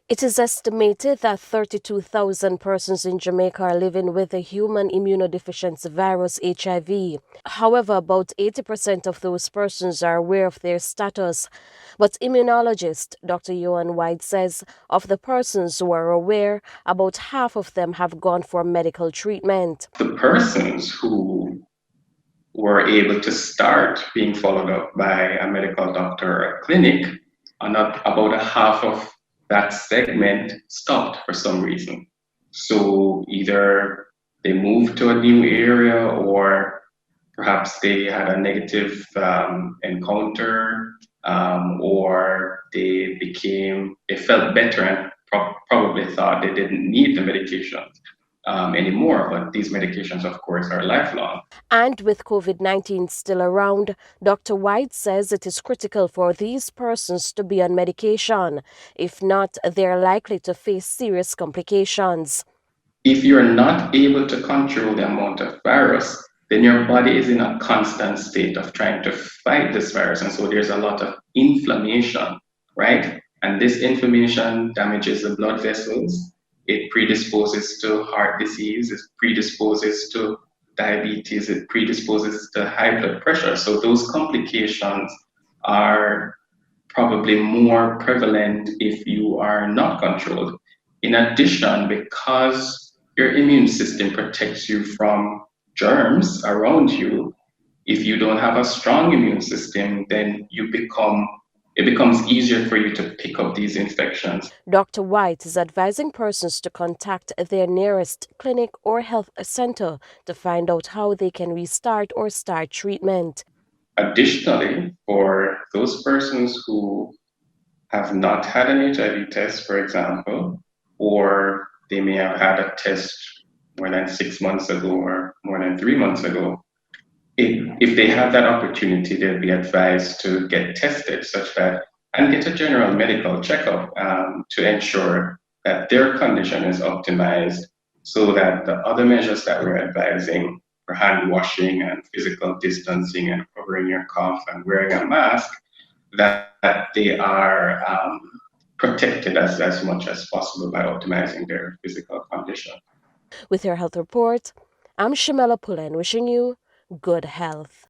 It is estimated that 32,000 persons in Jamaica are living with the human immunodeficiency virus HIV. However, about 80% of those persons are aware of their status. But immunologist Dr. Johan White says of the persons who are aware, about half of them have gone for medical treatment. The persons who were able to start being followed up by a medical doctor or a clinic, about a half of that segment stopped for some reason. So either they moved to a new area or perhaps they had a negative encounter or they felt better and probably thought they didn't need the medication anymore. But these medications, of course, are lifelong. And with COVID-19 still around, Dr. White says it is critical for these persons to be on medication. If not, they are likely to face serious complications. If you're not able to control the amount of virus, then your body is in a constant state of trying to fight this virus. And so there's a lot of inflammation, right? And this inflammation damages the blood vessels. It predisposes to heart disease. It predisposes to diabetes. It predisposes to high blood pressure. So those complications are probably more prevalent if you are not controlled. In addition, because your immune system protects you from germs around you, if you don't have a strong immune system, then it becomes easier for you to pick up these infections. Dr. White is advising persons to contact their nearest clinic or health center to find out how they can restart or start treatment. Additionally, for those persons who have not had an HIV test, for example, or they may have had a test more than 6 months ago or more than 3 months ago, if they have that opportunity, they'll be advised to get tested and get a general medical checkup to ensure that their condition is optimized so that the other measures that we're advising for hand washing and physical distancing and covering your cough and wearing a mask, that they are protected as much as possible by optimizing their physical condition. With your health report, I'm Shamela Pullen wishing you good health.